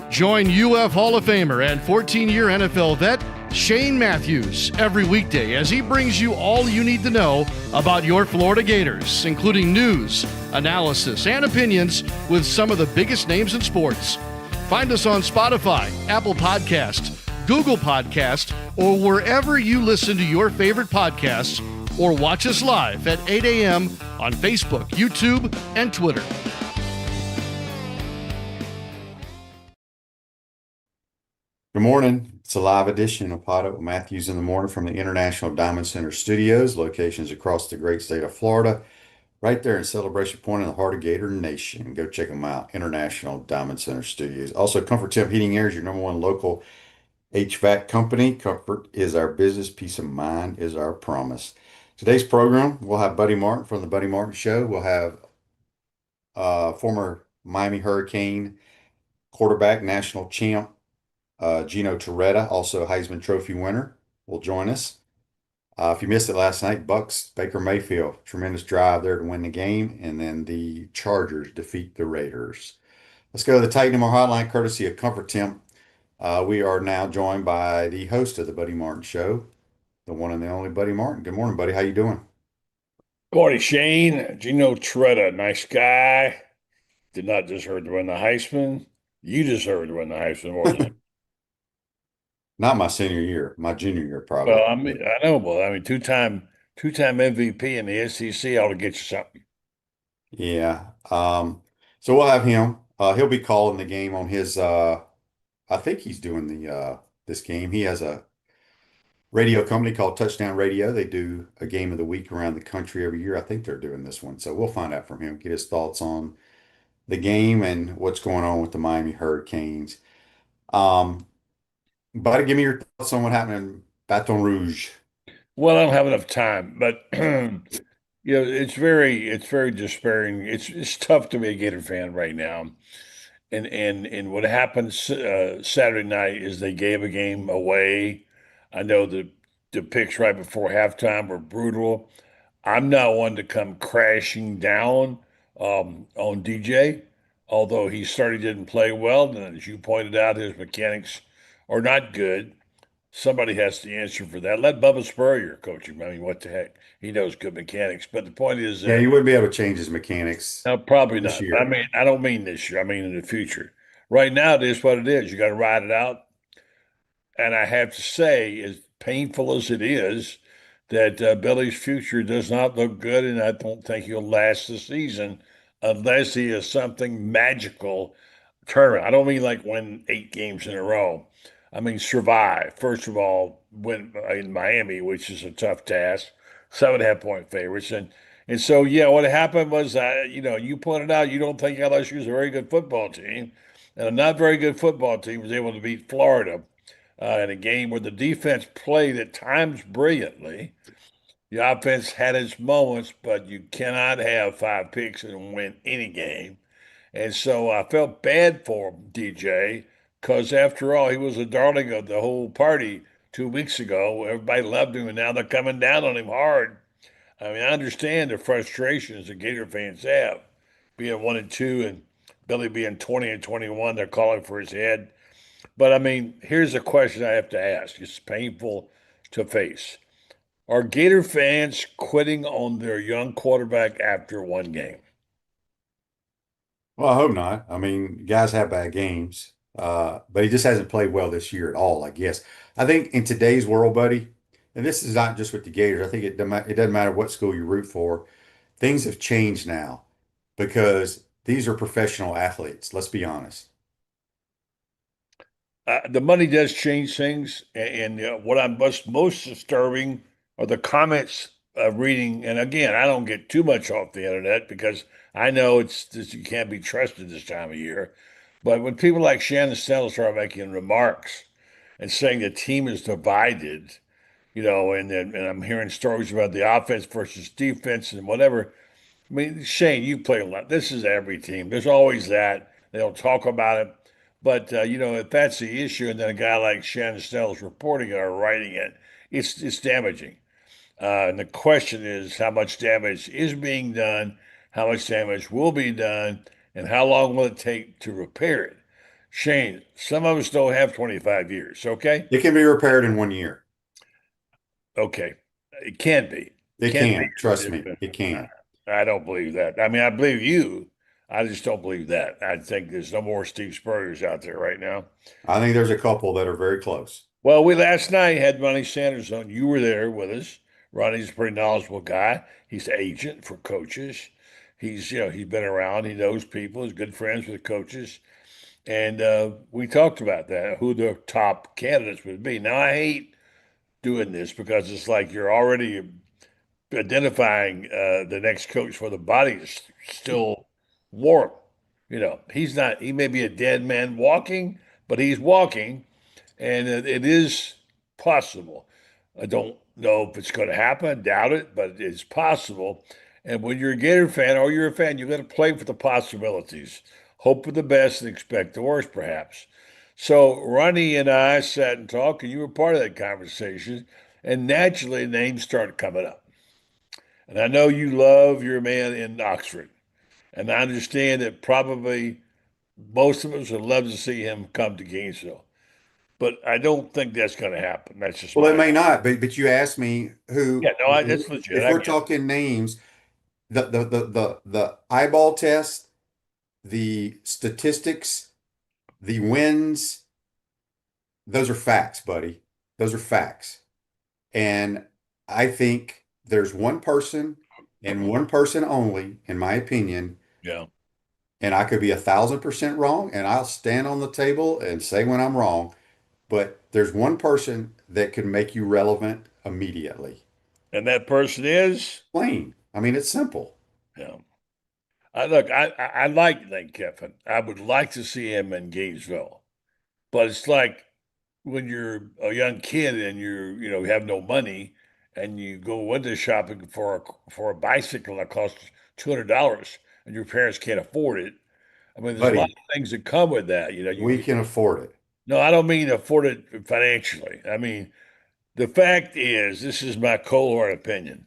Join UF Hall of Famer and 14-year NFL vet Shane Matthews every weekday as he brings you all you need to know about your Florida Gators, including news, analysis, and opinions with some of the biggest names in sports. Find us on Spotify, Apple Podcasts, Google Podcasts, or wherever you listen to your favorite podcasts, or watch us live at 8 a.m. on Facebook, YouTube, and Twitter. Good morning. It's a live edition of PodUp with Matthews in the morning from the International Diamond Center Studios, locations across the great state of Florida, right there in Celebration Point in the heart of Gator Nation. Go check them out, International Diamond Center Studios. Also, Comfort Temp Heating Air is your number one local HVAC company. Comfort is our business. Peace of mind is our promise. Today's program, we'll have Buddy Martin from the Buddy Martin Show. We'll have former Miami Hurricane quarterback, national champ, Gino Toretta, also Heisman Trophy winner, will join us. If you missed it last night, Bucks, Baker Mayfield, tremendous drive there to win the game, and then the Chargers defeat the Raiders. Let's go to the Titan MR Hotline, courtesy of Comfort Temp. We are now joined by the host of the Buddy Martin Show, the one and the only Buddy Martin. Good morning, buddy. How you doing? Good morning, Shane. Gino Toretta, nice guy. Did not deserve to win the Heisman. You deserve to win the Heisman more than Not my senior year, my junior year, probably. well. I know, but two-time MVP in the SEC ought to get you something. Yeah. So we'll have him. He'll be calling the game on his I think he's doing the this game. He has a radio company called Touchdown Radio. They do a game of the week around the country every year. I think they're doing this one. So we'll find out from him, get his thoughts on the game and what's going on with the Miami Hurricanes. Buddy, give me your thoughts on what happened in Baton Rouge. Well, I don't have enough time, but it's very despairing. It's tough to be a Gator fan right now. And what happened Saturday night is they gave a game away. I know the picks right before halftime were brutal. I'm not one to come crashing down on DJ, although he certainly didn't play well. And as you pointed out, his mechanics are not good. Somebody has to answer for that. Let Bubba Spurrier coach him. I mean, what the heck? He knows good mechanics. But the point is, Yeah, you wouldn't be able to change his mechanics probably this not. year. I mean, I don't mean this year. I mean in the future. Right now, it is what it is. You got to ride it out. And I have to say, as painful as it is, that Billy's future does not look good, and I don't think he'll last the season unless he has something magical tournament. I don't mean like win 8 games in a row. I mean survive. First of all, win in Miami, which is a tough task. 7.5-point favorites, and so yeah, what happened was, you pointed out you don't think LSU is a very good football team, and a not very good football team was able to beat Florida in a game where the defense played at times brilliantly. The offense had its moments, but you cannot have 5 picks and win any game. And so I felt bad for DJ because, after all, he was the darling of the whole party 2 weeks ago. Everybody loved him, and now they're coming down on him hard. I mean, I understand the frustrations the Gator fans have, being 1-2 and Billy being 20-21. They're calling for his head. But I mean, here's a question I have to ask. It's painful to face. Are Gator fans quitting on their young quarterback after one game? Well, I hope not. I mean, guys have bad games, but he just hasn't played well this year at all, I guess. I think in today's world, buddy, and this is not just with the Gators, I think it doesn't matter what school you root for. Things have changed now because these are professional athletes. Let's be honest. The money does change things, and what I'm most disturbing are the comments reading. And again, I don't get too much off the internet because I know you can't be trusted this time of year. But when people like Shannon Snell start making remarks and saying the team is divided, and I'm hearing stories about the offense versus defense and whatever. I mean, Shane, you play a lot. This is every team. There's always that. They don't talk about it. But, if that's the issue, and then a guy like Shannon Snell is reporting it or writing it, it's damaging. And the question is how much damage is being done, how much damage will be done, and how long will it take to repair it? Shane, some of us don't have 25 years, okay? It can be repaired in 1 year. Okay. It can be. It Can can. Trust be. me, it can. I don't believe that. I mean, I believe you. I just don't believe that. I think there's no more Steve Spurriers out there right now. I think there's a couple that are very close. Well, we last night had Ronnie Sanders on. You were there with us. Ronnie's a pretty knowledgeable guy. He's an agent for coaches. He's been around. He knows people. He's good friends with coaches. And we talked about that, who the top candidates would be. Now, I hate doing this because it's like you're already identifying the next coach for the body is still warm. He's not, he may be a dead man walking, but he's walking, and it is possible. I don't know if it's going to happen, doubt it, but it's possible. And when you're a Gator fan or you're a fan, you got to play for the possibilities, hope for the best and expect the worst, perhaps. So Ronnie and I sat and talked, and you were part of that conversation, and naturally names started coming up. And I know you love your man in Oxford. And I understand that probably most of us would love to see him come to Gainesville. But I don't think that's going to happen. That's just Well, it my may not, but you asked me yeah. who. No, that's legit. If I we're get it. talking names, the eyeball test, the statistics, the wins, those are facts, buddy. Those are facts. And I think there's one person and one person only, in my opinion, Yeah, and I could be 1,000% wrong, and I'll stand on the table and say when I'm wrong, but there's one person that can make you relevant immediately. and that person is Plain. I mean, it's simple. yeah. I like Lane Kiffin. I would like to see him in Gainesville, but it's like when you're a young kid and you have no money and you go window shopping for a bicycle that costs $200 and your parents can't afford it. I mean, there's a lot Buddy, of things that come with that. we can afford it. No, I don't mean afford it financially. I mean, the fact is, this is my cold opinion.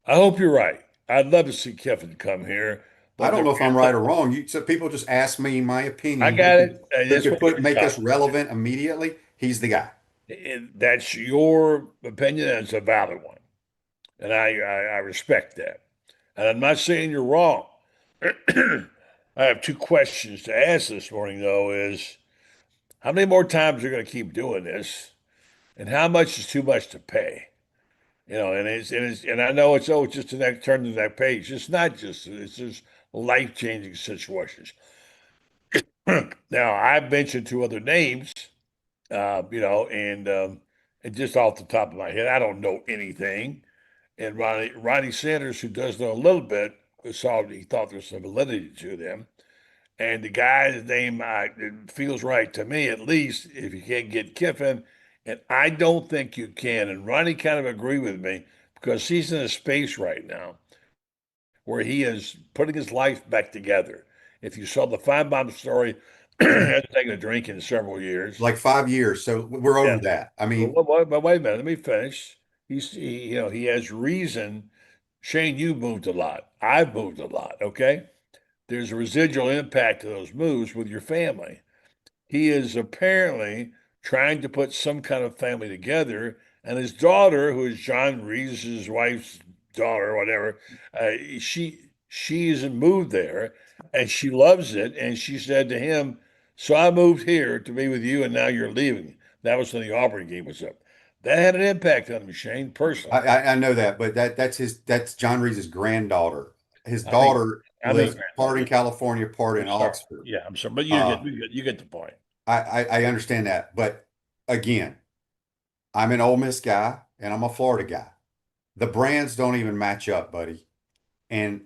I hope you're right. I'd love to see Kiffin come here, I but don't know if I'm right or wrong. So people just ask me my I opinion. got it. Who That's could what we're make us talking. relevant immediately? He's the guy. That's your opinion, and it's a valid one, and I respect that. And I'm not saying you're wrong. I have two questions to ask this morning, though: is how many more times are going to keep doing this, and how much is too much to pay? And I know it's just the next turn to that page. It's just life-changing situations. Now I've mentioned two other names, and just off the top of my head, I don't know anything. And Ronnie Sanders, who does know a little bit, he thought there was some validity to them. And the guy's name it feels right to me, at least, if you can't get Kiffin. And I don't think you can. And Ronnie kind of agreed with me because he's in a space right now where he is putting his life back together. If you saw the Fine Bomb story, hasn't taken a drink in several years. Like 5 years. So we're Yeah. over that. I mean, But wait a minute, let me finish. He has reason. Shane, you moved a lot. I've moved a lot. Okay. There's a residual impact to those moves with your family. He is apparently trying to put some kind of family together, and his daughter, who is John Reese's wife's daughter, or whatever, she isn't moved there, and she loves it. And she said to him, "So I moved here to be with you, and now you're leaving." That was when the Auburn game was up. That had an impact on him, Shane, personally. I know that, but that's John Reese's granddaughter. His I mean, daughter I mean, lives part in California, part I'm in sorry. Oxford. Yeah, I'm sorry, but Uh, you get the point. I understand that, but again, I'm an Ole Miss guy and I'm a Florida guy. The brands don't even match up, buddy. And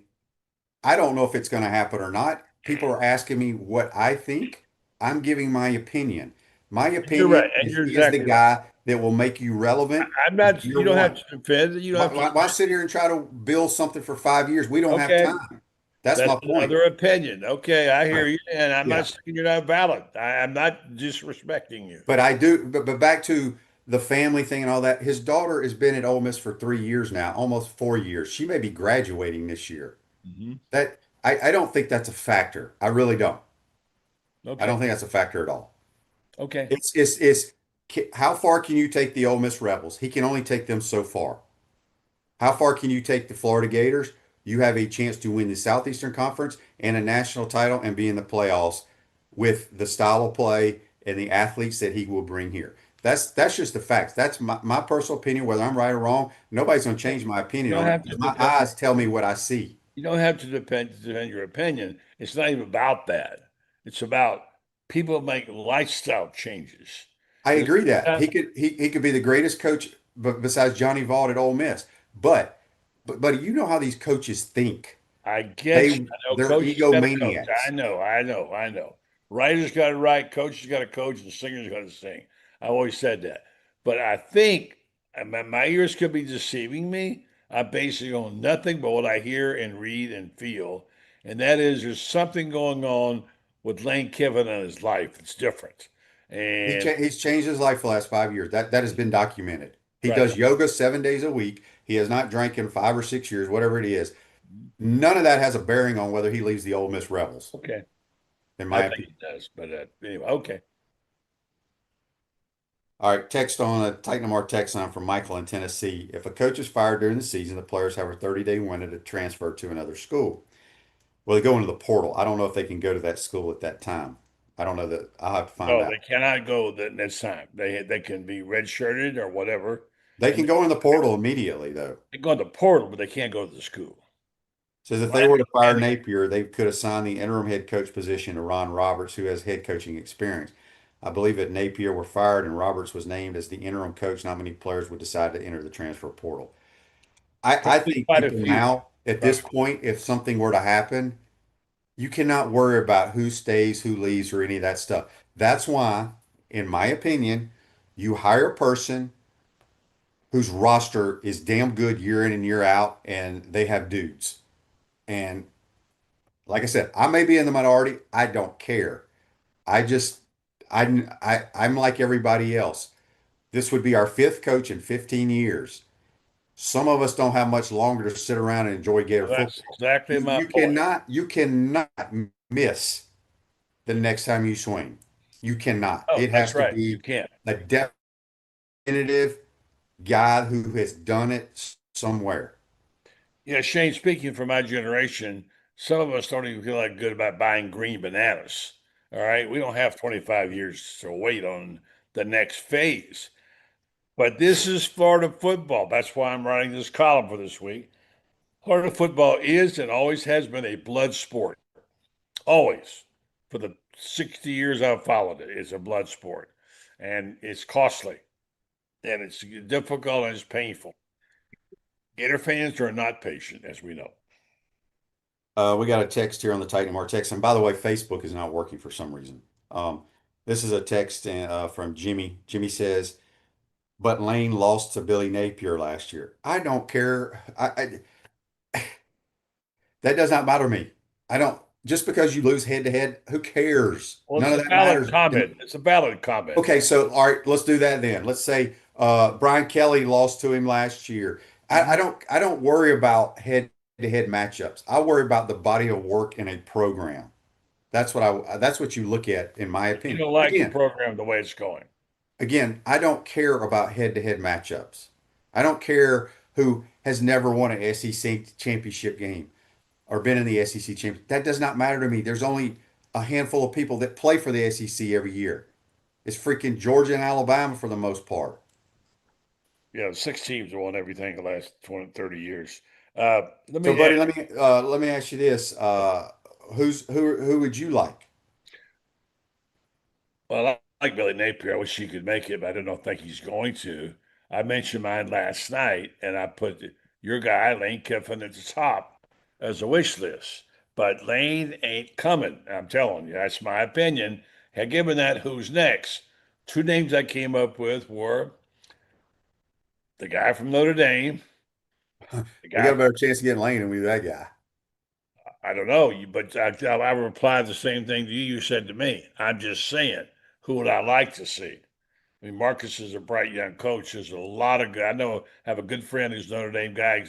I don't know if it's going to happen or not. People are asking me what I think. I'm giving my opinion. My You're opinion right, and is you're he is the exactly right. guy that will make you relevant I'm in not. year You don't have one. to defend. You don't Why, have to. why sit here and try to build something for 5 years? We don't have Okay, time. That's that's my point. another opinion. Okay, I hear Right. you, and I'm Yeah. not saying you're not valid. I'm not disrespecting you. But I do, but back to the family thing and all that. His daughter has been at Ole Miss for 3 years now, almost 4 years. She may be graduating this year. Mhm. That I don't think that's a factor. I really don't. I don't Okay. think that's a factor at all. Okay. It's how far can you take the Ole Miss Rebels? He can only take them so far. How far can you take the Florida Gators? You have a chance to win the Southeastern Conference and a national title and be in the playoffs with the style of play and the athletes that he will bring here. That's just the facts. That's my personal opinion. Whether I'm right or wrong, nobody's going to change my You opinion don't on it have to because my depend. eyes tell me what I see. You don't have to defend your opinion. It's not even about that. It's about people make lifestyle changes. I There's, agree that he could be the greatest coach besides Johnny Vaught at Ole Miss. But you know how these coaches think. I get you. I know They're coach has got to coach. egomaniacs. I know. Writer's got to write, coach has got to coach, and singer's got to sing. I always said that. But I think my ears could be deceiving me. I'm basing on nothing but what I hear and read and feel. And that is there's something going on with Lane Kiffin and his life. It's different. And He's changed his life the last 5 years. That has been documented. He right. does yoga 7 days a week. He has not drank in 5 or 6 years, whatever it is. None of that has a bearing on whether he leaves the Ole Miss Rebels, Okay. in I my think opinion. it does. But anyway, okay. All right, text on a Titan our text line from Michael in Tennessee. If a coach is fired during the season, the players have a 30-day window to transfer to another school. Well, they go into the portal. I don't know if they can go to that school at that time. I don't know that. I'll have to find No, they out. cannot go the next time. They can be redshirted or whatever, They and can go in the portal immediately, though. they go to the portal, but they can't go to the school. Says if they Right? were to fire And Napier, they could assign the interim head coach position to Ron Roberts, who has head coaching experience. I believe if Napier were fired and Roberts was named as the interim coach, not many players would decide to enter the transfer portal. I probably think quite a people few. now, at Right. this point, if something were to happen, you cannot worry about who stays, who leaves, or any of that stuff. That's why, in my opinion, you hire a person whose roster is damn good year in and year out, and they have dudes. And like I said, I may be in the minority. I don't care. I just, I'm like everybody else. This would be our fifth coach in 15 years. Some of us don't have much longer to sit around and enjoy Gator Well, that's football. exactly my You point. cannot miss the next time you swing. You cannot. Oh, It that's has to right. You be can't. a definitive guy who has done it somewhere. Yeah, Shane, speaking for my generation, some of us don't even feel like good about buying green bananas. All right. We don't have 25 years to wait on the next phase. But this is Florida football. That's why I'm writing this column for this week. Florida football is and always has been a blood sport. Always. For the 60 years I've followed it, it's a blood sport. And it's costly. And it's difficult and it's painful. Gator fans are not patient, as we know. We got a text here on the Titan Mar text. And by the way, Facebook is not working for some reason. Um, this is a text from Jimmy. Jimmy says, but Lane lost to Billy Napier last year. I don't care. That does not matter to me. I don't, just because you lose head to head, who cares? Well, None it's of a that valid matters. comment. It's a valid comment. Okay, so all right, let's do that then. Let's say Brian Kelly lost to him last year. Mhm. I don't worry about head to head matchups. I worry about the body of work in a program. That's what you look at, in my You opinion. don't like the program the way it's going. Again, I don't care about head to head matchups. I don't care who has never won an SEC championship game or been in the SEC championship. That does not matter to me. There's only a handful of people that play for the SEC every year. It's freaking Georgia and Alabama for the most part. Yeah, 6 teams have won everything the last 20, 30 years. Let So, me buddy, ask, let me ask you this: who would you like? well, I like Billy Napier. I wish he could make it, but I don't think he's going to. I mentioned mine last night, and I put your guy, Lane Kiffin, at the top as a wish list. But Lane ain't coming. I'm telling you, that's my opinion. And given that, who's next? Two names I came up with were the guy from Notre Dame, the We got guy a better chance of getting Lane than we do that guy. I don't know, but I replied the same thing to you. You said to me, I'm just saying, who would I like to see? I mean, Marcus is a bright young coach. There's a lot of good. I know, I have a good friend who's a Notre Dame guy.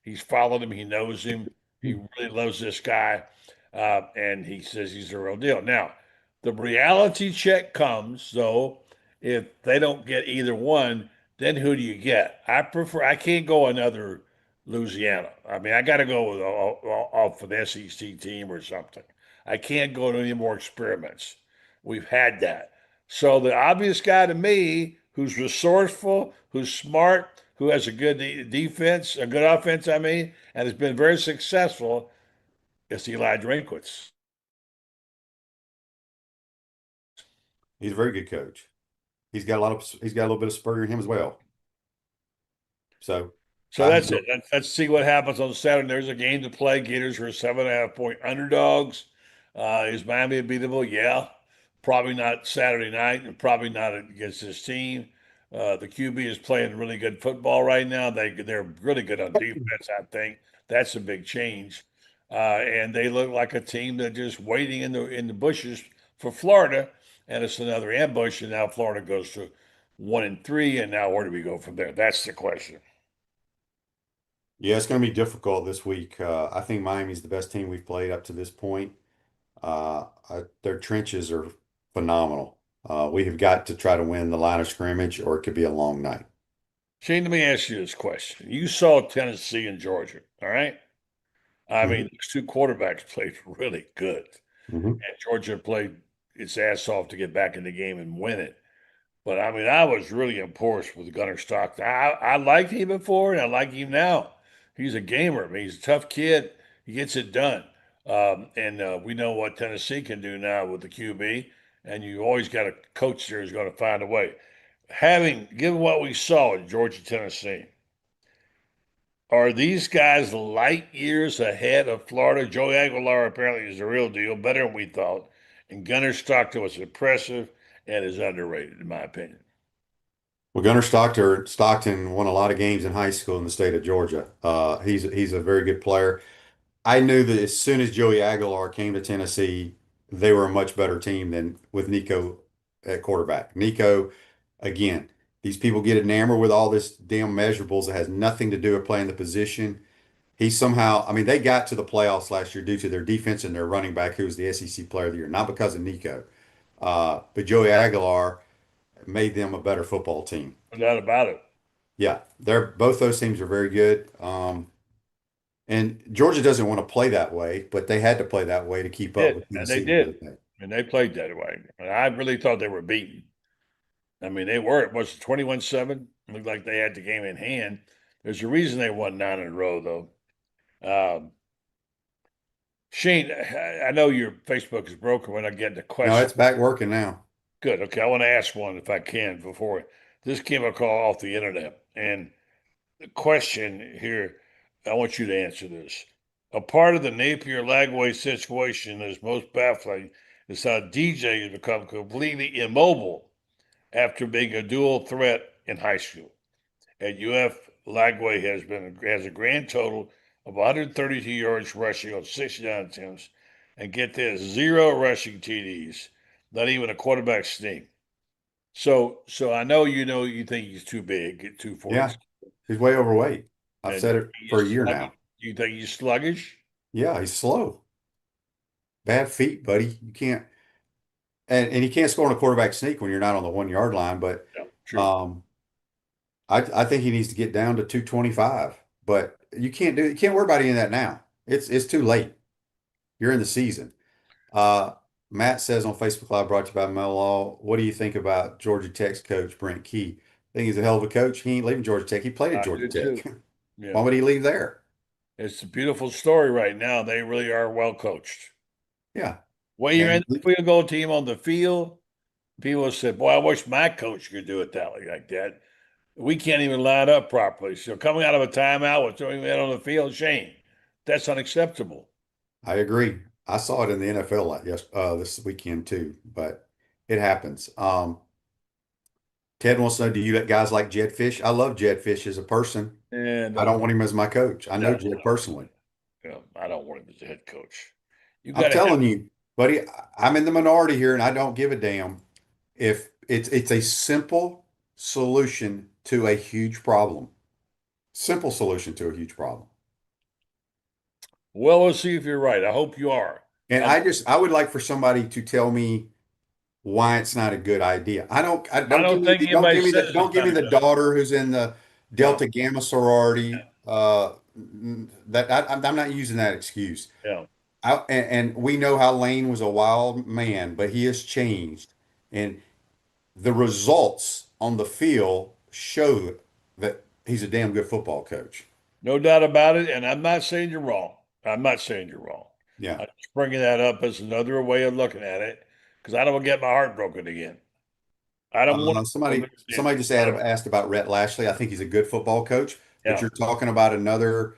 He's followed him. He knows him. He really loves this guy, and he says he's the real deal. Now, the reality check comes though if they don't get either one. Then who do you get? I prefer. I can't go another Louisiana. I mean, I got to go with off an SEC team or something. I can't go to any more experiments. We've had that. So the obvious guy to me, who's resourceful, who's smart, who has a good defense, a good offense, I mean, and has been very successful, is Eli Drinkwitz. He's a very good coach. He's got a little bit of spur in him as well. So So that's it. Let's see what happens on Saturday. There's a game to play. Gators are 7.5 point underdogs. Is Miami unbeatable? Yeah. Probably not Saturday night and probably not against this team. The QB is playing really good football right now. They're really good on defense, I think. That's a big change. And they look like a team that just waiting in the bushes for Florida. And it's another ambush. And now Florida goes to 1-3. And now where do we go from there? That's the question. yeah, it's going to be difficult this week. I think Miami's the best team we've played up to this point. Their trenches are phenomenal. We have got to try to win the line of scrimmage, or it could be a long night. Shane, let me ask you this question. You saw Tennessee and Georgia, all right? I Mhm. mean, these two quarterbacks played really good, Mhm. and Georgia played its ass off to get back in the game and win it. But I mean, I was really impressed with Gunnar Stockton. I liked him before, and I like him now. He's a gamer. I mean, he's a tough kid. He gets it done. And we know what Tennessee can do now with the QB. And you always got a coach there who's going to find a way. Given what we saw at Georgia, Tennessee, are these guys light years ahead of Florida? Joey Aguilar apparently is the real deal, better than we thought. And Gunnar Stockton was impressive and is underrated, in my opinion. Well, Stockton won a lot of games in high school in the state of Georgia. He's a very good player. I knew that as soon as Joey Aguilar came to Tennessee, they were a much better team than with Nico at quarterback. Nico, again, these people get enamored with all this damn measurables that has nothing to do with playing the position. He somehow, I mean, they got to the playoffs last year due to their defense and their running back, who was the SEC Player of the Year, not because of Nico. But Joey Aguilar made them a better football team. No doubt about it. Yeah, they're both those teams are very good. And Georgia doesn't want to play that way, but they had to play that way to keep up Did, with and they Tennessee the other did. day. And they played that way. And I really thought they were beaten. I mean, they were. It was 21-7. Looked like they had the game in hand. There's a reason they won 9 in a row, though. Um, Shane, I know your Facebook is broken. We're not getting the No, question. it's back working now. Good. Okay. I want to ask one if I can before this came across off the internet. And the question here, I want you to answer this. A part of the Napier Lagway situation that is most baffling is how DJ has become completely immobile after being a dual threat in high school. At UF, Lagway has a grand total of 132 yards rushing on 69 attempts, and get this, zero rushing TDs, not even a quarterback sneak. So I know you think he's too big at Yeah, 240. he's way overweight. I've And said it for a year now. you think he's sluggish? Yeah, he's slow. Bad feet, buddy. You can't, and you can't score on a quarterback sneak when you're not on the 1 yard line. But Yeah, true. um, I think he needs to get down to 225. But you can't worry about any of that now. It's too late. You're in the season. Uh, Matt says on Facebook Live, brought to you by Mel Law, what do you think about Georgia Tech's coach, Brent Key? I think he's a hell of a coach. He ain't leaving Georgia Tech. He played at I Georgia do too. Tech. Yeah. Why would he leave there? It's a beautiful story right now. They really are well coached. Yeah. When you're in And the field goal team on the field, people said, boy, I wish my coach could do it that way like that. We can't even line up properly. So coming out of a timeout with doing that on the field, Shane, that's unacceptable. I agree. I saw it in the NFL this weekend too, but it happens. Ted wants to know, do you guys like Jed Fish? I love Jed Fish as a person. And I don't want him as my coach. I know Jed personally. I don't want him as a head coach. You got I'm to have telling you, buddy, I'm in the minority here and I don't give a damn if it's a simple solution to a huge problem. Simple solution to a huge problem. Well, we'll see if you're right. I hope you are. And Um, I would like for somebody to tell me why it's not a good idea. I don't think anybody says don't it's give not me a the good. daughter who's in the No, Delta Gamma sorority. I'm not using that excuse. yeah. And we know how Lane was a wild man, but he has changed. And the results on the field show that he's a damn good football coach. No doubt about it. And I'm not saying you're wrong. I'm not saying you're wrong. Yeah. I'm just bringing that up as another way of looking at it because I don't want to get my heart broken again. I don't want to lose the Somebody interest. just asked about Rhett Lashley. I think he's a good football coach, but Yeah. you're talking about another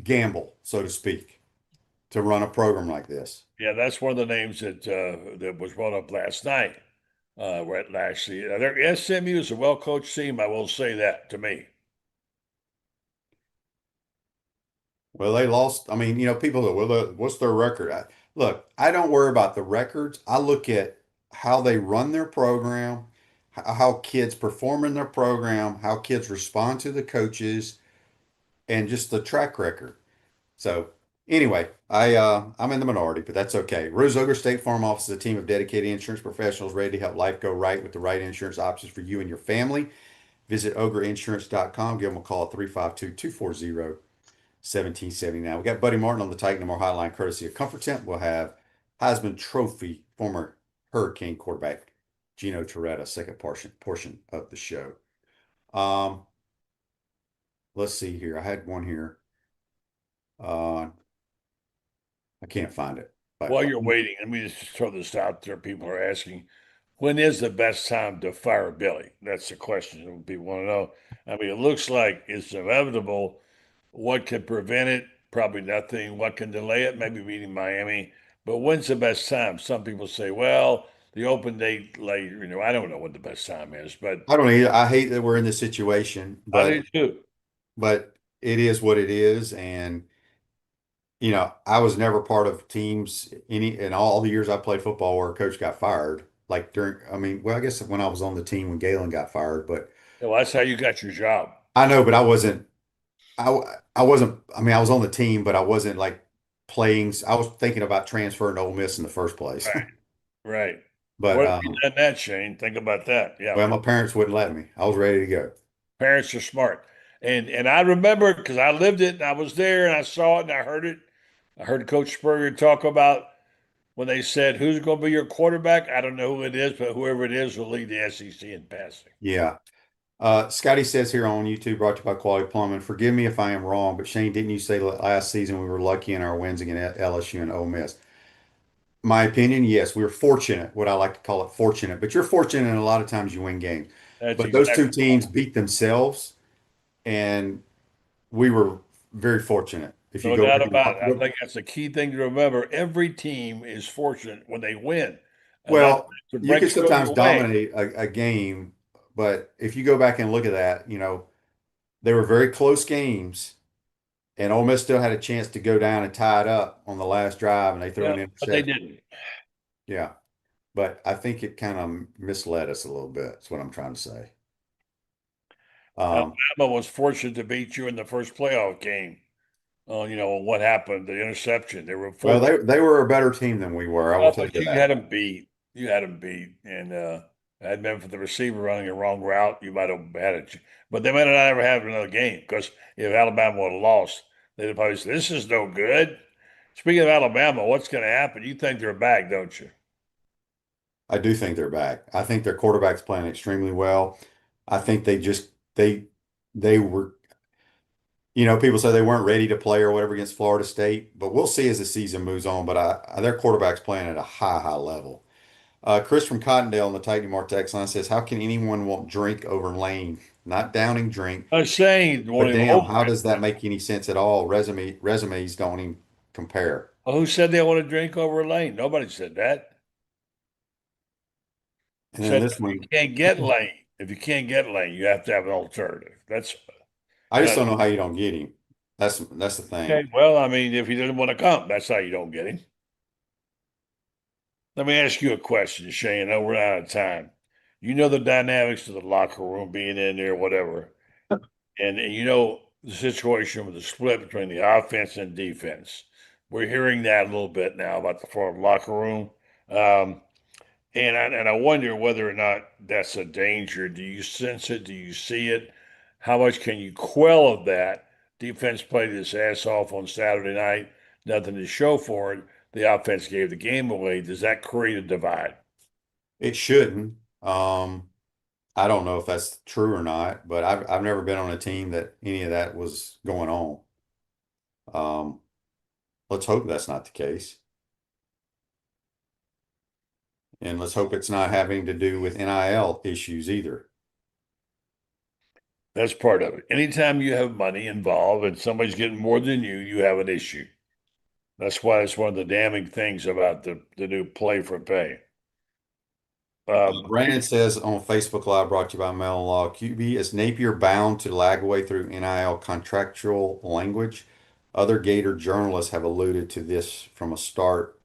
gamble, so to speak, to run a program like this. Yeah. That's one of the names that was brought up last night. Rhett Lashley. Their SMU is a well coached team. I will say that to me. Well, they lost. I mean, people go, well, what's their record? Look, I don't worry about the records. I look at how they run their program, how kids perform in their program, how kids respond to the coaches, and just the track record. So anyway, I'm in the minority, but that's okay. Rose Ogre State Farm Office is a team of dedicated insurance professionals ready to help life go right with the right insurance options for you and your family. Visit ogreinsurance.com. Give them a call at 352-240-1779. We got Buddy Martin on the Titan More Hotline, courtesy of Comfort Tent. We'll have Heisman Trophy former Hurricane quarterback Gino Toretta, second portion of the show. Um, let's see here. I had one here. I can't find it. But While you're waiting, let me just throw this out there. People are asking, when is the best time to fire Billy? That's the question that people want to know. I mean, it looks like it's inevitable. What could prevent it? Probably nothing. What can delay it? Maybe beating Miami. But when's the best time? Some people say, well, the open date later. I don't know what the best time is, but I don't either. I hate that we're in this situation, I do too. but it is what it is. And I was never part of teams in all the years I played football where a coach got fired. Like I mean, well, I guess when I was on the team when Galen got fired, but Well, that's how you got your job. I know, but I wasn't. I wasn't. I mean, I was on the team, but I wasn't like playing. I was thinking about transferring to Ole Miss in the first place. Right. Right. But What have you done that, Shane? Think about that. Yeah. well, my parents wouldn't let me. I was ready to go. Parents are smart. And I remember because I lived it and I was there and I saw it and I heard it. I heard Coach Spurrier talk about when they said, who's going to be your quarterback? I don't know who it is, but whoever it is will lead the SEC in passing. Yeah. Scotty says here on YouTube, brought to you by Quality Plumbing. Forgive me if I am wrong, but Shane, didn't you say last season we were lucky in our wins against LSU and Ole Miss? My opinion, yes, we were fortunate, what I like to call it fortunate, but you're fortunate and a lot of times you win games. That's But those two exactly teams beat themselves and we were very fortunate. If you no go doubt back and about it. I think that's the key thing to remember. Every team is fortunate when they win. And that's well, to you break can through sometimes your way. dominate a game, but if you go back and look at that, they were very close games. And Ole Miss still had a chance to go down and tie it up on the last drive, and they threw Yeah, an but they interception. didn't. Yeah, but I think it kind of misled us a little bit. That's what I'm trying to say. Um, Alabama was fortunate to beat you in the first playoff game. What happened, the interception. They were well, full. they were a better team than we were. I will tell But you you had that. them beat. You had them beat. And had been for the receiver running a wrong route, you might have had it. But they might not ever have another game because if Alabama would have lost, they'd have probably said, this is no good. Speaking of Alabama, what's going to happen? You think they're back, don't you? I do think they're back. I think their quarterback's playing extremely well. I think they were, people say they weren't ready to play or whatever against Florida State, but we'll see as the season moves on. But their quarterback's playing at a high level. Chris from Cottondale on the Titan Mart text line says, "How can anyone want drink over Lane? Not downing drink, I'm saying one but of them damn, over how it. does that make any sense at all? Resumes don't even compare." Well, who said they want to drink over a lane? Nobody said that. And then Said this if you one, can't get lane, if you can't get lane, you have to have an alternative. That's I and just don't know how you don't get him. That's the okay. thing. Well, I mean, if he didn't want to come, that's how you don't get him. Let me ask you a question, Shane. I know we're out of time. You know the dynamics of the locker room, being in there, whatever. And the situation with the split between the offense and defense. We're hearing that a little bit now about the Florida locker room. And I wonder whether or not that's a danger. Do you sense it? Do you see it? How much can you quell of that? Defense played its ass off on Saturday night, nothing to show for it. The offense gave the game away. Does that create a divide? It shouldn't. I don't know if that's true or not, but I've never been on a team that any of that was going on. Let's hope that's not the case. And let's hope it's not having to do with NIL issues either. That's part of it. Anytime you have money involved and somebody's getting more than you have an issue. That's why it's one of the damning things about the new play for pay. Brandon says on Facebook Live, brought to you by Mellon Law, QB, is Napier bound to lag away through NIL contractual language? Other Gator journalists have alluded to this from a start.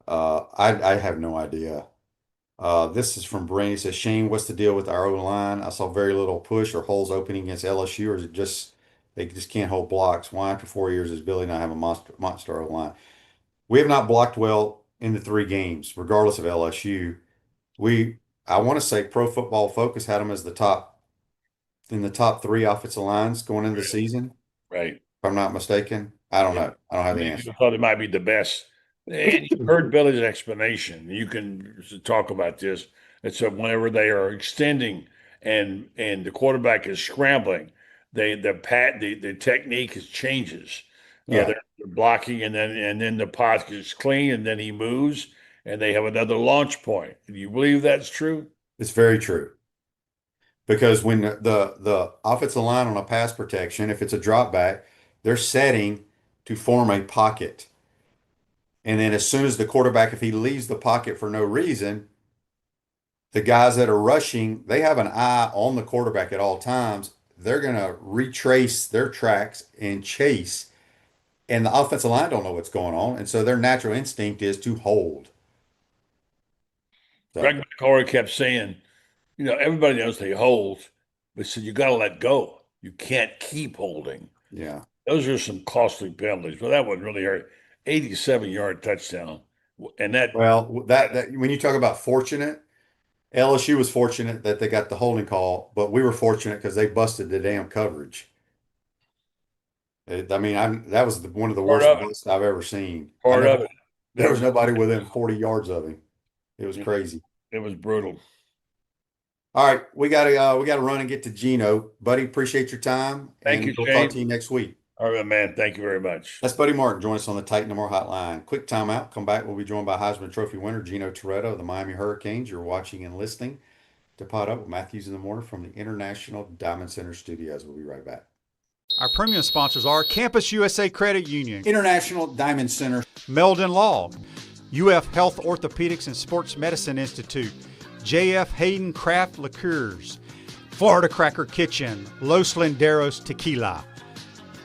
I have no idea. This is from Brandon. He says, Shane, what's the deal with our O-line? I saw very little push or holes opening against LSU, or is it just they just can't hold blocks? Why after 4 years does Billy not have a monster O-line? We have not blocked well in the 3 games, regardless of LSU. I want to say Pro Football Focus had them as the top 3 offensive lines going into the season. Right. If I'm not mistaken. I don't know. I don't have the answer. I thought it might be the best. And you heard Billy's explanation. You can talk about this. It's whenever they are extending and the quarterback is scrambling, the technique changes. Yeah. They're blocking and then the pot gets clean and then he moves and they have another launch point. Do you believe that's true? It's very true. Because when the offensive line on a pass protection, if it's a drop back, they're setting to form a pocket. And then as soon as the quarterback, if he leaves the pocket for no reason, the guys that are rushing, they have an eye on the quarterback at all times. They're going to retrace their tracks and chase. And the offensive line don't know what's going on. And so their natural instinct is to hold. So, Greg McCoy kept saying, everybody knows they hold, but said you got to let go. You can't keep holding. yeah. Those are some costly penalties, but that one really hurt. 87-yard touchdown, and that When you talk about fortunate, LSU was fortunate that they got the holding call, but we were fortunate because they busted the damn coverage. That was one of the worst busts I've ever seen. There was nobody within 40 yards of him. It was crazy. It was brutal. All right, we gotta run and get to Gino, buddy. Appreciate your time. Thank you, We'll Shane. talk to you next week. All right, man. Thank you very much. That's Buddy Martin. Join us on the Titan No More Hotline. Quick timeout. Come back. We'll be joined by Heisman Trophy winner Gino Toretta of the Miami Hurricanes. You're watching and listening to PodUp with Matthews in the Morning from the International Diamond Center Studios. We'll be right back. Our premium sponsors are Campus USA Credit Union, International Diamond Center, Meldon Law, UF Health Orthopedics and Sports Medicine Institute, JF Hayden Craft Liqueurs, Florida Cracker Kitchen, Los Linderos Tequila.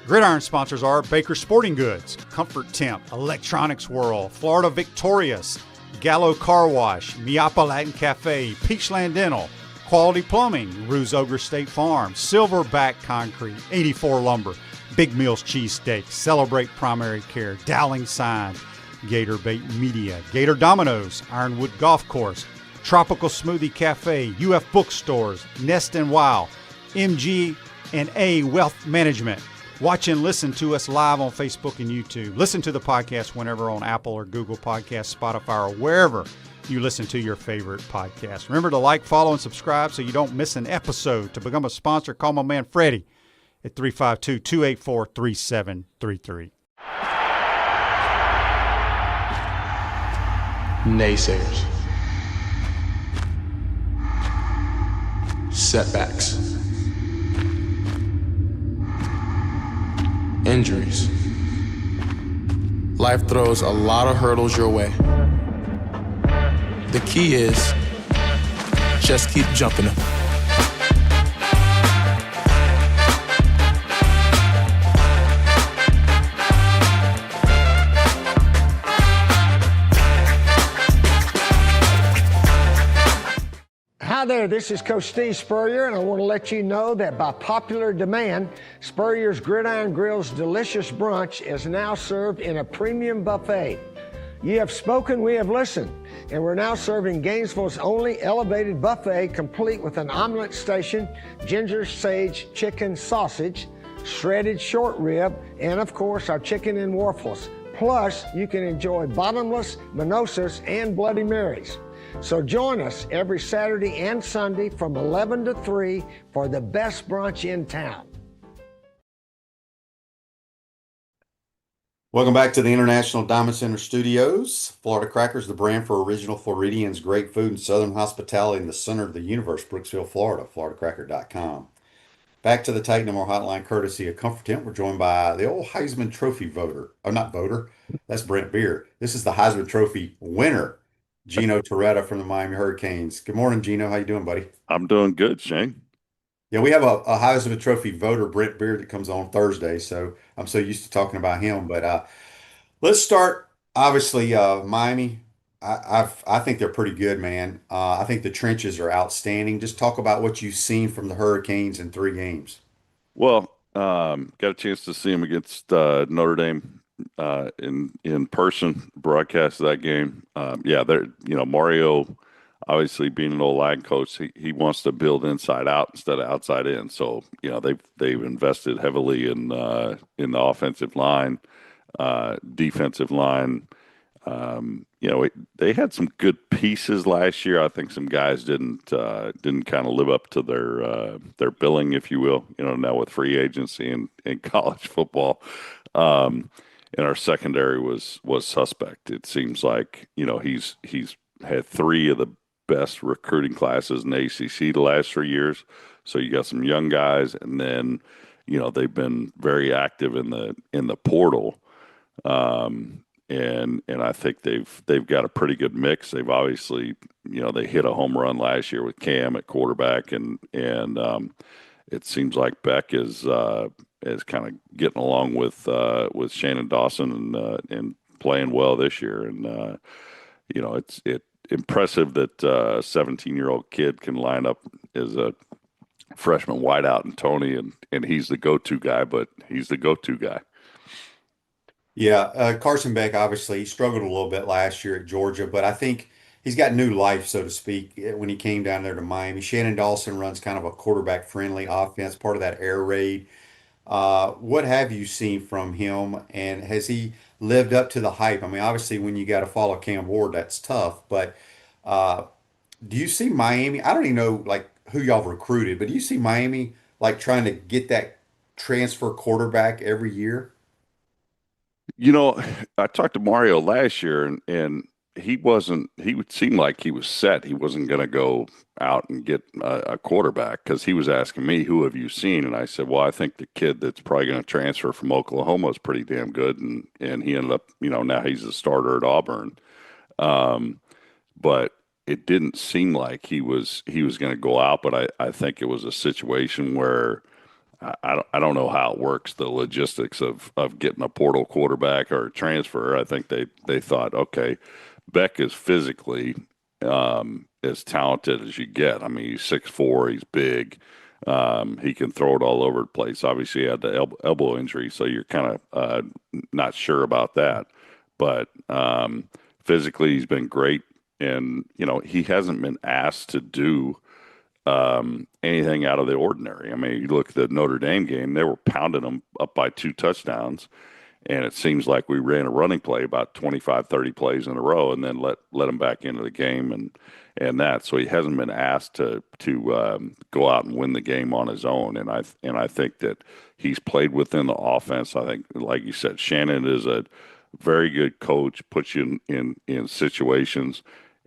Gridiron sponsors are Baker Sporting Goods, Comfort Temp, Electronics World, Florida Victorious, Gallo Car Wash, Miapa Latin Cafe, Peachland Dental, Quality Plumbing, Ruse Ogre State Farm, Silverback Concrete, 84 Lumber, Big Mills Cheesesteak, Celebrate Primary Care, Dowling Signs, Gator Bait Media, Gator Dominoes, Ironwood Golf Course, Tropical Smoothie Cafe, UF Bookstores, Nest and Wow, MG&A Wealth Management. Watch and listen to us live on Facebook and YouTube. Listen to the podcast whenever on Apple or Google Podcasts, Spotify, or wherever you listen to your favorite podcast. Remember to like, follow, and subscribe so you don't miss an episode. To become a sponsor, call my man Freddie at 352-284-3733. Naysayers. Setbacks. Injuries. Life throws a lot of hurdles your way. The key is just keep jumping them. Hi there, this is Coach Steve Spurrier, and I want to let you know that by popular demand, Spurrier's Gridiron Grill's delicious brunch is now served in a premium buffet. You have spoken, we have listened, and we're now serving Gainesville's only elevated buffet, complete with an omelet station, ginger sage chicken sausage, shredded short rib, and of course our chicken and waffles. Plus, you can enjoy bottomless mimosas and Bloody Marys. So join us every Saturday and Sunday from 11 to 3 for the best brunch in town. Welcome back to the International Diamond Center Studios. Florida Crackers, the brand for original Floridians, great food and southern hospitality in the center of the universe, Brooksville, Florida, floridacracker.com. Back to the Titan and More Hotline, courtesy of Comfort Tent. We're joined by the old Heisman Trophy voter. Oh, not voter. That's Brent Beer. This is the Heisman Trophy winner, Gino Toretta from the Miami Hurricanes. Good morning, Gino. How you doing, buddy? I'm doing good, Shane. Yeah, we have a Heisman Trophy voter, Brent Beard, that comes on Thursday, so I'm so used to talking about him. But let's start. Obviously, Miami. I think they're pretty good, man. I think the trenches are outstanding. Just talk about what you've seen from the Hurricanes in 3 games. Well, got a chance to see him against Notre Dame in person, broadcast of that game. Yeah, they're Mario, obviously being an old line coach, he wants to build inside out instead of outside in. So they've invested heavily in the offensive line, defensive line. They had some good pieces last year. I think some guys didn't kind of live up to their billing, if you will. Now with free agency and college football, and our secondary was suspect. It seems like he's had 3 of the best recruiting classes in the ACC the last 3 years. So you got some young guys, and then they've been very active in the portal. And I think they've got a pretty good mix. They've obviously, they hit a home run last year with Cam at quarterback, and it seems like Beck is kind of getting along with Shannon Dawson and playing well this year. And it's impressive that a 17-year-old kid can line up as a freshman wideout in Tony, and he's the go-to guy, but he's the go-to guy. Yeah, Carson Beck, obviously, he struggled a little bit last year at Georgia, but I think he's got new life, so to speak, when he came down there to Miami. Shannon Dawson runs kind of a quarterback-friendly offense, part of that air raid. What have you seen from him, and has he lived up to the hype? I mean, obviously, when you got to follow Cam Ward, that's tough, but do you see Miami? I don't even know, like, who y'all recruited, but do you see Miami, like, trying to get that transfer quarterback every year? I talked to Mario last year, and he would seem like he was set. He wasn't going to go out and get a quarterback, because he was asking me, who have you seen? And I said, well, I think the kid that's probably going to transfer from Oklahoma is pretty damn good. And he ended up, now he's a starter at Auburn. But it didn't seem like he was going to go out. But I think it was a situation where I don't know how it works, the logistics of getting a portal quarterback or a transfer. I think they thought, okay, Beck is physically as talented as you get. I mean, he's 6'4", he's big. He can throw it all over the place. Obviously, he had the elbow injury, so you're kind of not sure about that. But physically, he's been great. And, he hasn't been asked to do anything out of the ordinary. I mean, you look at the Notre Dame game, they were pounding them up by 2 touchdowns. And it seems like we ran a running play about 25, 30 plays in a row, and then let him back into the game and that. So he hasn't been asked to go out and win the game on his own. And I think that he's played within the offense. I think, like you said, Shannon is a very good coach, puts you in situations,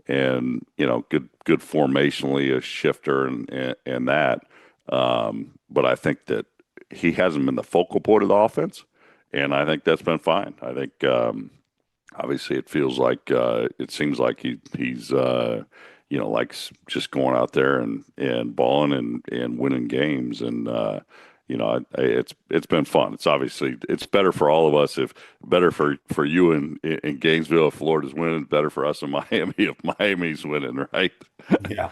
and good formationally, a shifter and that. But I think that he hasn't been the focal point of the offense, and I think that's been fine. I think obviously it feels like it seems like he's likes just going out there and balling and winning games, and it's been fun. It's better for all of us, if better for you in Gainesville if Florida's winning, better for us in Miami if Miami's winning, right? Yeah.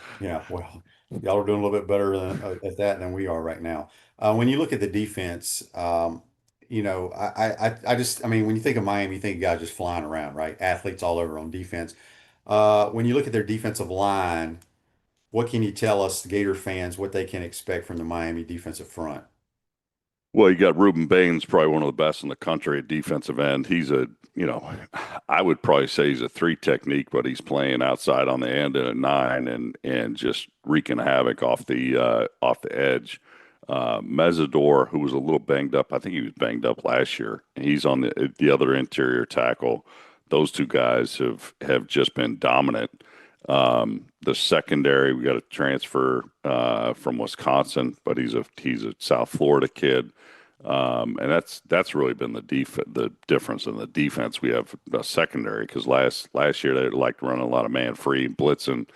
Well, Y'all are doing a little bit better at that than we are right now. When you look at the defense, I mean, when you think of Miami, you think of guys just flying around, right? Athletes all over on defense. When you look at their defensive line, what can you tell us, Gator fans, what they can expect from the Miami defensive front? Well, you got Ruben Baines, probably one of the best in the country at defensive end. He's I would probably say he's a three technique, but he's playing outside on the end and a nine, and just wreaking havoc off the edge. Mesidor, who was a little banged up, I think he was banged up last year. He's on the other interior tackle. Those two guys have just been dominant. The secondary, we got a transfer from Wisconsin, but he's a South Florida kid. And that's really been the difference in the defense. We have a secondary because last year they liked running a lot of man free blitzing,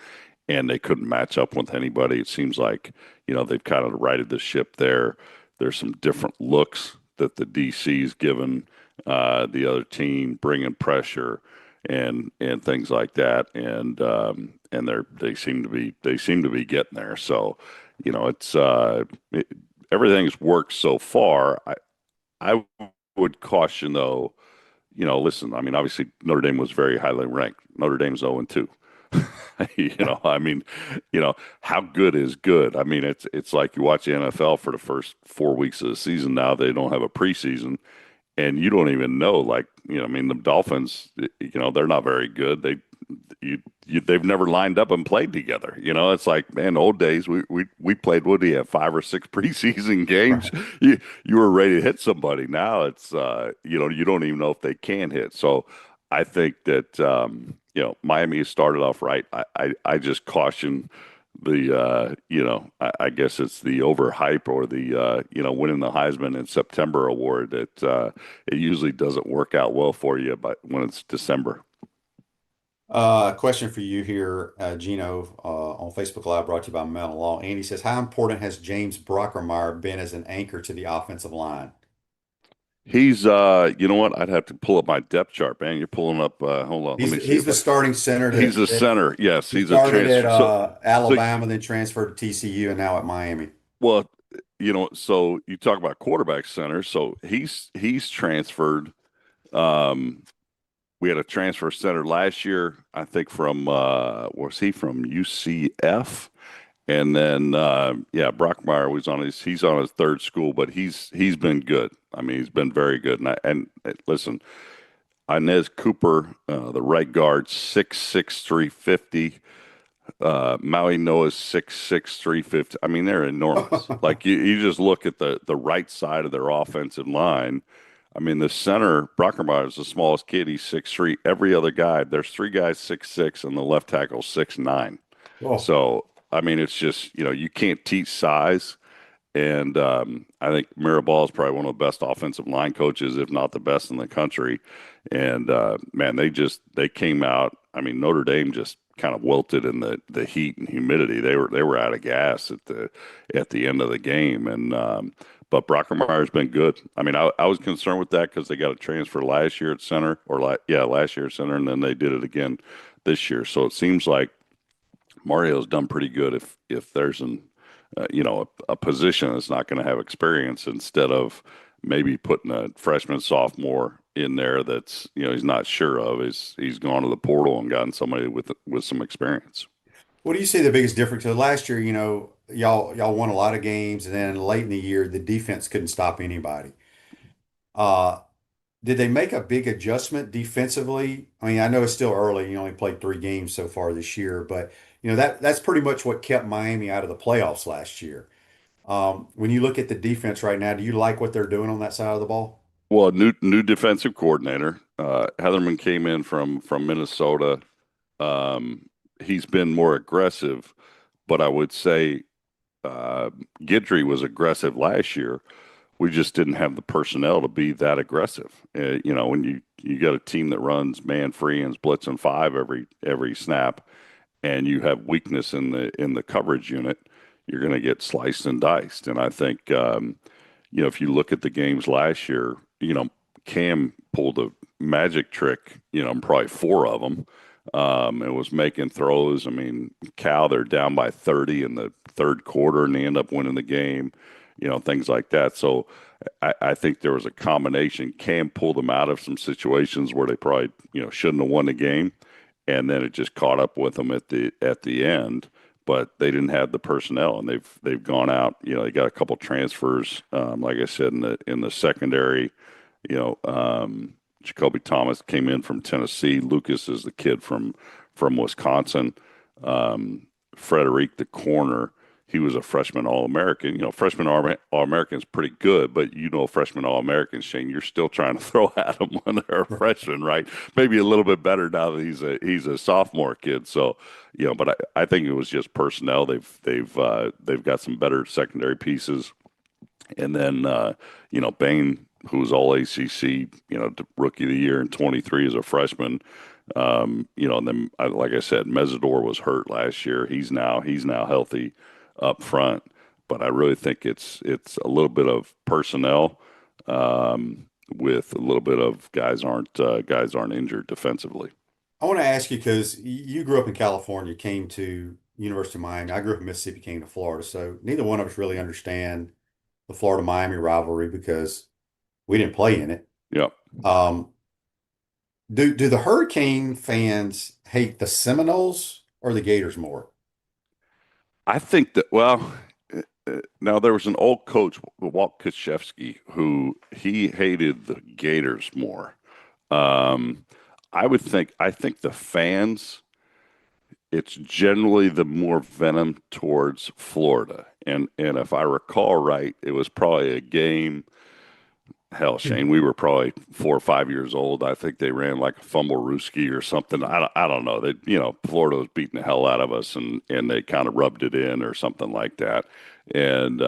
and they couldn't match up with anybody. It seems like they've kind of righted the ship there. There's some different looks that the DC's given the other team, bringing pressure and things like that, and they seem to be getting there. So it's everything's worked so far. I would caution though, listen, I mean, obviously Notre Dame was very highly ranked. Notre Dame's 0-2. I mean, how good is good? I mean, it's like you watch the NFL for the first 4 weeks of the season. Now they don't have a preseason, and you don't even know. Like, I mean, the Dolphins, they're not very good. They've never lined up and played together. It's like, man, old days we played. What do you have, 5 or 6 preseason games? Right. You were ready to hit somebody. Now it's you don't even know if they can hit. So I think that Miami has started off right. I just caution the I guess it's the overhype or the winning the Heisman in September award that it usually doesn't work out well for you, but when it's December. Question for you here, Gino, on Facebook Live, brought to you by Mel Law. Andy says, how important has James Brockermeyer been as an anchor to the offensive line? He's, you know what? I'd have to pull up my depth chart, man. You're pulling up. Hold on. He's the starting center. He's the center. Yes, he's started a transfer. At Alabama, then transferred to TCU, and now at Miami. Well, so you talk about quarterback center. So he's transferred. We had a transfer center last year, I think from was he from UCF? And then Brockmeyer he's on his third school, but he's been good. I mean, he's been very good. And listen, Inez Cooper, the right guard, 6'6", 350. Maui Noah's 6'6", 350. I mean, they're enormous. Like you just look at the right side of their offensive line. I mean, the center, Brockermeyer, is the smallest kid. He's 6'3". Every other guy, there's 3 guys 6'6", and the left tackle 6'9". Whoa. So, I mean, it's just, you can't teach size. And I think Mirabal is probably one of the best offensive line coaches, if not the best in the country. And, man, they came out. I mean, Notre Dame just kind of wilted in the heat and humidity. They were out of gas at the end of the game. And, but Brockermeyer's been good. I mean, I was concerned with that because they got a transfer last year at center, last year at center, and then they did it again this year. So it seems like Mario's done pretty good if there's a position that's not going to have experience, instead of maybe putting a freshman, sophomore in there that's he's not sure of. He's gone to the portal and gotten somebody with some experience. What do you see the biggest difference? So last year, y'all won a lot of games, and then late in the year, the defense couldn't stop anybody. Did they make a big adjustment defensively? I mean, I know it's still early. You only played 3 games so far this year, but that's pretty much what kept Miami out of the playoffs last year. When you look at the defense right now, do you like what they're doing on that side of the ball? Well, new defensive coordinator. Heatherman came in from Minnesota. He's been more aggressive, but I would say Guidry was aggressive last year. We just didn't have the personnel to be that aggressive. When you got a team that runs man free and is blitzing 5 every snap, and you have weakness in the coverage unit, you're going to get sliced and diced. And I think if you look at the games last year, Cam pulled a magic trick, probably 4 of them. and was making throws. I mean, Cal, they're down by 30 in the third quarter and they end up winning the game, things like that. So I think there was a combination. Cam pulled them out of some situations where they probably, shouldn't have won the game. And then it just caught up with them at the end. But they didn't have the personnel, and they've gone out. They got a couple transfers, like I said in the secondary. Jacoby Thomas came in from Tennessee. Lucas is the kid from Wisconsin. Frederick, the corner, he was a freshman All-American. Freshman All-American is pretty good, but freshman All-Americans, Shane, you're still trying to throw at them when they're a freshman, right? Maybe a little bit better now that he's a sophomore kid. So, but I think it was just personnel. They've got some better secondary pieces, and then Bain, who's all ACC, rookie of the year in 23 as a freshman. And then like I said, Mesidor was hurt last year. He's now healthy up front, but I really think it's a little bit of personnel with a little bit of guys aren't injured defensively. I want to ask you, because you grew up in California, came to University of Miami. I grew up in Mississippi, came to Florida. So neither one of us really understand the Florida-Miami rivalry because we didn't play in it. Yep. Do the Hurricane fans hate the Seminoles or the Gators more? I think that, now there was an old coach, Walt Krzyzewski, who he hated the Gators more. I think the fans, it's generally the more venom towards Florida. And if I recall right, it was probably a game. Hell, Shane, we were probably 4 or 5 years old. I think they ran like a fumble rooski or something. I don't know. Florida was beating the hell out of us, and they kind of rubbed it in or something like that. And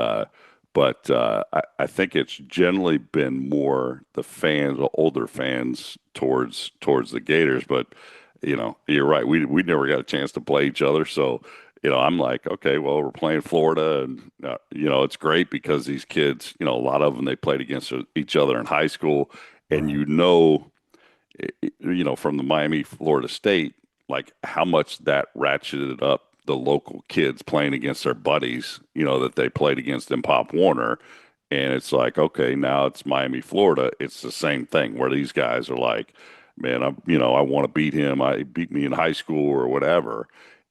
but I think it's generally been more the fans, the older fans towards the Gators. But you're right. We never got a chance to play each other, so. I'm like, okay, well, we're playing Florida, and it's great because these kids, a lot of them, they played against each other in high school, and Right. from the Miami, Florida State, like how much that ratcheted up the local kids playing against their buddies, that they played against in Pop Warner, and it's like, okay, now it's Miami, Florida, it's the same thing where these guys are like, man, I want to beat him, I beat me in high school or whatever.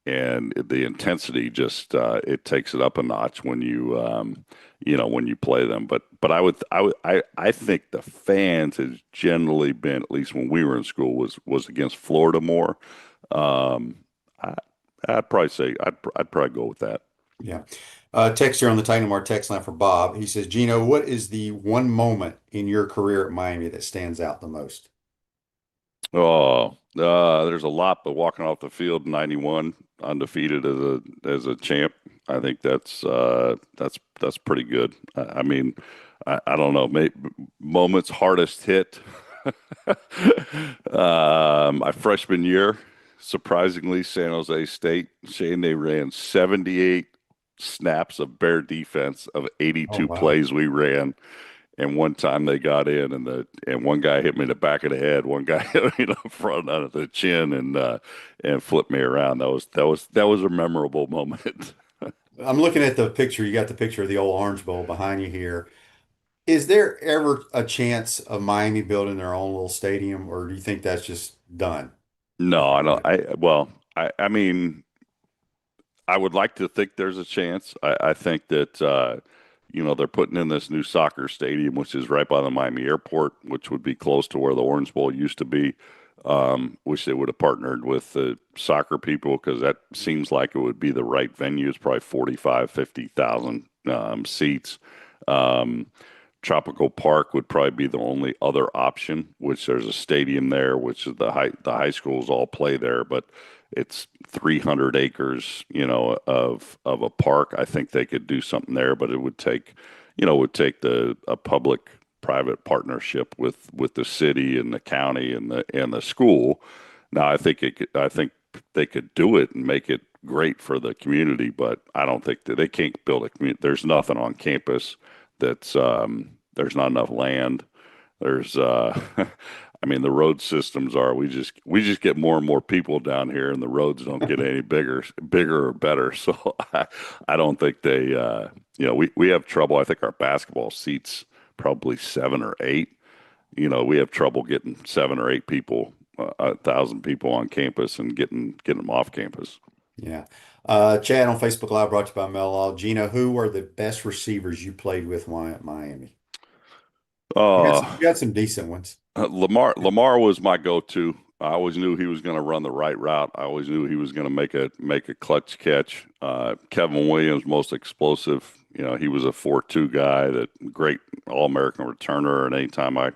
And the intensity just it takes it up a notch when you when you play them. But I think the fans has generally been, at least when we were in school, was against Florida more. I'd probably say I'd probably go with that. Yeah. Text here on the Titanamar text line for Bob. He says, Gino, what is the one moment in your career at Miami that stands out the most? Oh, there's a lot, but walking off the field in '91 undefeated as a champ, I think that's pretty good. I mean, I don't know, moments hardest hit. My freshman year, surprisingly, San Jose State, Shane, they ran 78 snaps of bear defense of 82 wow. plays we ran. And one time they got in, and one guy hit me in the back of the head, one guy hit me in the front of the chin, and flipped me around. That was a memorable moment. I'm looking at the picture. You got the picture of the old Orange Bowl behind you here. Is there ever a chance of Miami building their own little stadium, or do you think that's just done? No, I don't. I mean, I would like to think there's a chance. I think that they're putting in this new soccer stadium, which is right by the Miami airport, which would be close to where the Orange Bowl used to be. Wish they would have partnered with the soccer people, because that seems like it would be the right venue. It's probably 45, 50,000 seats. Tropical Park would probably be the only other option, which there's a stadium there, which is the high schools all play there, but it's 300 acres, of a park. I think they could do something there, but it would take a public private partnership with the city and the county and the school. Now, I think they could do it and make it great for the community, but I don't think that they can't build a community. There's nothing on campus that's there's not enough land. There's I mean, the road systems are we just get more and more people down here, and the roads don't get any bigger or better. So I don't think they we have trouble. I think our basketball seats probably 7 or 8. We have trouble getting 7 or 8 people, 1,000 people on campus and getting them off campus. Yeah. Chad on Facebook Live brought to you by Mel. Gino, who are the best receivers you played with while at Miami? You got some decent ones. Lamar was my go-to. I always knew he was going to run the right route. I always knew he was going to make a clutch catch. Kevin Williams, most explosive. He was a 4.2 guy, that great All-American returner. And anytime I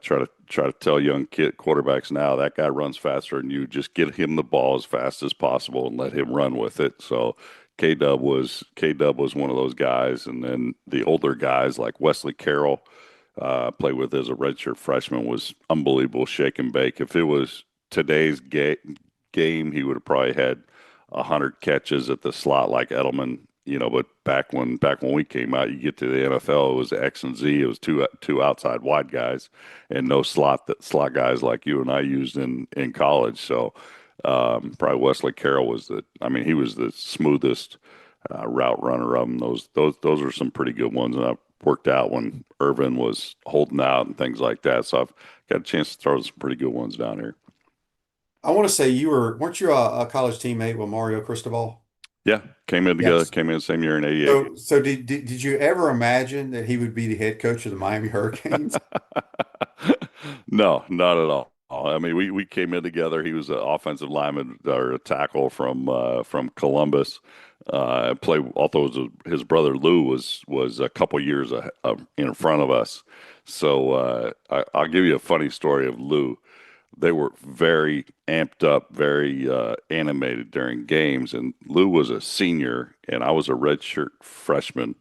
try to tell young quarterbacks now, that guy runs faster than you. Just get him the ball as fast as possible and let him run with it. So K-Dub was one of those guys. And then the older guys like Wesley Carroll, played with as a redshirt freshman, was unbelievable shake and bake. If it was today's game, he would have probably had 100 catches at the slot like Edelman. But back when we came out, you get to the NFL, it was X and Z. It was two outside wide guys and no slot guys like you and I used in college. So probably Wesley Carroll he was the smoothest route runner of them. Those are some pretty good ones, and I've worked out when Irvin was holding out and things like that. So I've got a chance to throw some pretty good ones down here. I want to say weren't you a college teammate with Mario Cristobal? Yeah, came in together, Yes. came in the same year in '88. So did you ever imagine that he would be the head coach of the Miami Hurricanes? No, not at all. I mean, we came in together. He was an offensive lineman or a tackle from Columbus. Although his brother Lou was a couple years in front of us. So I'll give you a funny story of Lou. They were very amped up, very animated during games. And Lou was a senior, and I was a redshirt freshman.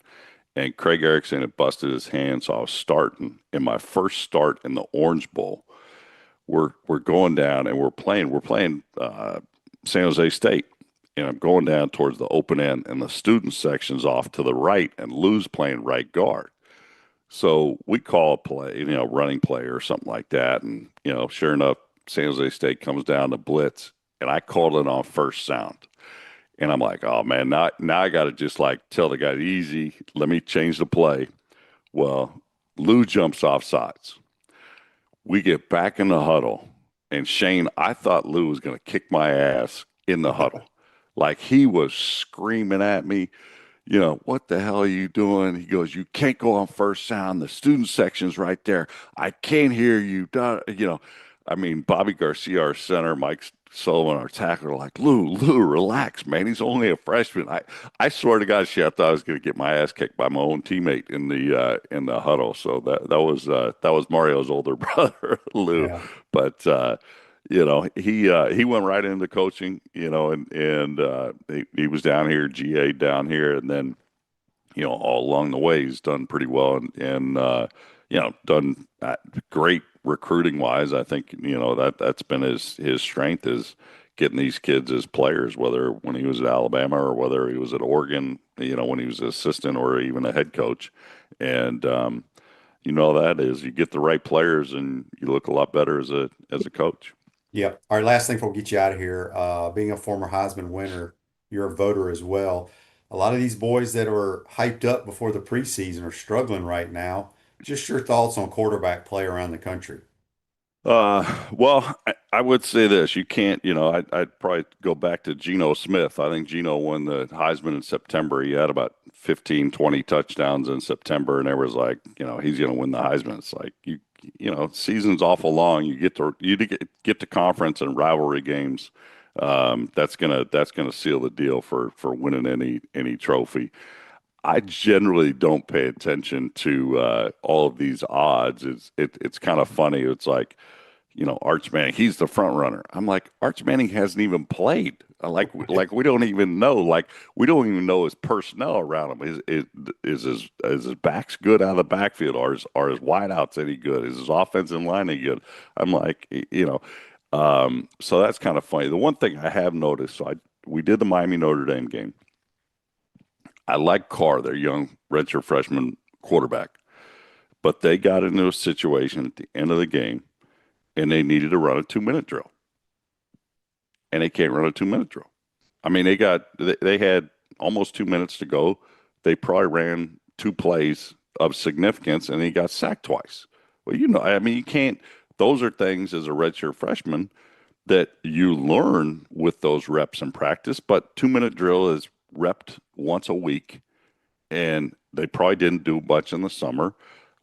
And Craig Erickson had busted his hand, so I was starting. In my first start in the Orange Bowl, we're going down and we're playing San Jose State. And I'm going down towards the open end, and the student section's off to the right, and Lou's playing right guard. So we call a play, running play or something like that. And, sure enough, San Jose State comes down to blitz, and I called it on first sound. And I'm like, oh, man, now I got to just tell the guy, easy, let me change the play. Well, Lou jumps off sides. We get back in the huddle, and Shane, I thought Lou was going to kick my ass in the huddle. He was screaming at me, what the hell are you doing? He goes, you can't go on first sound. The student section's right there. I can't hear you. Bobby Garcia, our center, Mike Sullivan, our tackler, are like, Lou, relax, man. He's only a freshman. I swear to God, I thought I was going to get my ass kicked by my own teammate in the huddle. So that was Mario's older brother, Lou. Yeah. But he went right into coaching, and he was down here, GA down here, and then all along the way he's done pretty well and done great recruiting wise. I think that's been his strength, is getting these kids as players, whether when he was at Alabama or whether he was at Oregon, when he was an assistant or even a head coach. And that is, you get the right players and you look a lot better as a coach. Yeah. All right. Last thing before we get you out of here, being a former Heisman winner, you're a voter as well. A lot of these boys that are hyped up before the preseason are struggling right now. Just your thoughts on quarterback play around the country. Well, I would say this. You can't, I'd probably go back to Geno Smith. I think Geno won the Heisman in September. He had about 15, 20 touchdowns in September, and everyone's like, he's going to win the Heisman. It's like, season's awful long. You get to conference and rivalry games. That's gonna seal the deal for winning any trophy. I generally don't pay attention to all of these odds. It's kind of funny. It's like, Arch Manning, he's the front runner. I'm like, Arch Manning hasn't even played. We don't even know. We don't even know his personnel around him. Is his backs good out of the backfield? Are his wideouts any good? Is his offensive line any good? I'm like, so that's kind of funny. The one thing I have noticed, we did the Miami Notre Dame game. I like Carr, their young redshirt freshman quarterback, but they got into a situation at the end of the game and they needed to run a 2-minute drill, and they can't run a 2-minute drill. I mean, they had almost 2 minutes to go. They probably ran 2 plays of significance, and he got sacked twice. Well, I mean, you can't. Those are things as a redshirt freshman that you learn with those reps in practice. But 2-minute drill is repped once a week, and they probably didn't do much in the summer.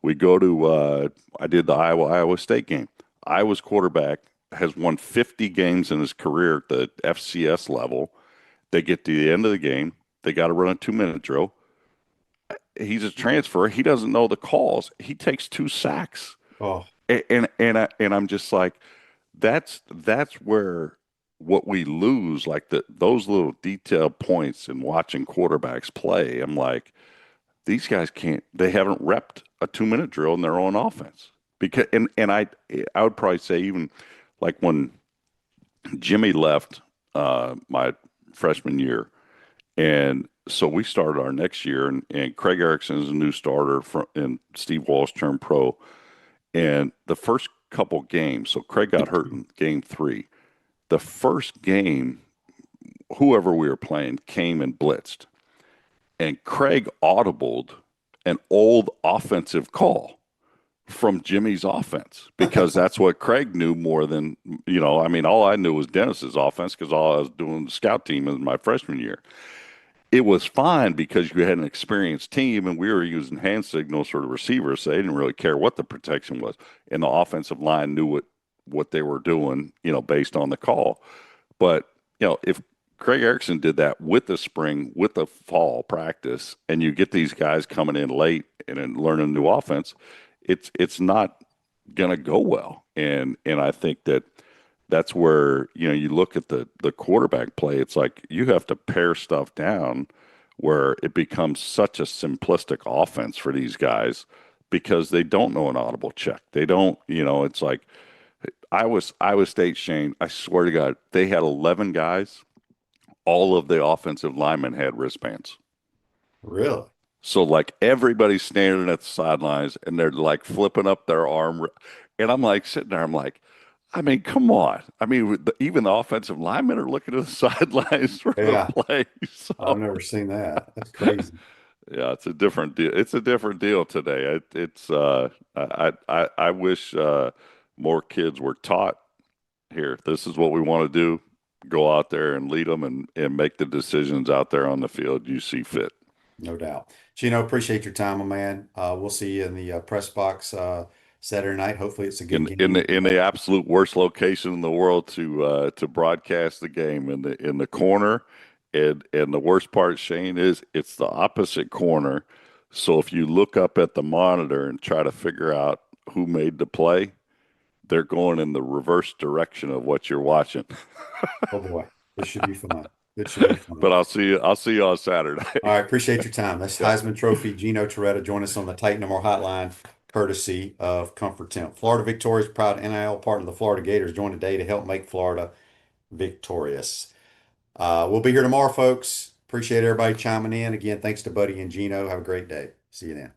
We go to I did the Iowa State game. Iowa's quarterback has won 50 games in his career at the FCS level. They get to the end of the game. They got to run a 2-minute drill. He's a transfer. He doesn't know the calls. He takes 2 sacks. Oh, And I'm just like, that's where what we lose, like those little detailed points in watching quarterbacks play. I'm like, these guys they haven't repped a 2-minute drill in their own offense. Because I would probably say, even like when Jimmy left my freshman year, and so we started our next year, and Craig Erickson is a new starter and Steve Walsh turned pro. And the first couple games, so Craig got hurt in game 3. The first game, whoever we were playing came and blitzed, and Craig audibled an old offensive call from Jimmy's offense, because that's what Craig knew more than, I mean, all I knew was Dennis's offense, because all I was doing the scout team in my freshman year. It was fine because you had an experienced team, and we were using hand signals for the receivers, so they didn't really care what the protection was. And the offensive line knew what they were doing, based on the call. But, if Craig Erickson did that with the spring, with the fall practice, and you get these guys coming in late and then learning a new offense, it's not going to go well. And I think that's where, you look at the quarterback play. It's like you have to pare stuff down where it becomes such a simplistic offense for these guys, because they don't know an audible check. They don't, it's like Iowa State, Shane, I swear to God, they had 11 guys. All of the offensive linemen had wristbands. really? So like everybody's standing at the sidelines and they're like flipping up their arm. And I'm like sitting there, I'm like, I mean, come on. I mean, even the offensive linemen are looking at the sidelines for the play. So, I've never seen that. That's crazy. yeah, it's a different deal. It's a different deal today. I wish more kids were taught here. This is what we want to do. Go out there and lead them and make the decisions out there on the field you see fit. No doubt. Gino, appreciate your time, my man. We'll see you in the press box Saturday night. Hopefully it's a good game. In the absolute worst location in the world to broadcast the game, in the corner. And the worst part, Shane, is it's the opposite corner. So if you look up at the monitor and try to figure out who made the play, they're going in the reverse direction of what you're watching. Oh boy, this should be fun. It should be fun. But I'll see you on Saturday. All right, appreciate your time. That's Heisman Trophy Gino Toretta. Join us on the Titan More Hotline, courtesy of Comfort Temp. Florida Victorious, proud NIL partner of the Florida Gators. Join today to help make Florida victorious. We'll be here tomorrow, folks. Appreciate everybody chiming in. Again, thanks to Buddy and Gino. Have a great day. See you then.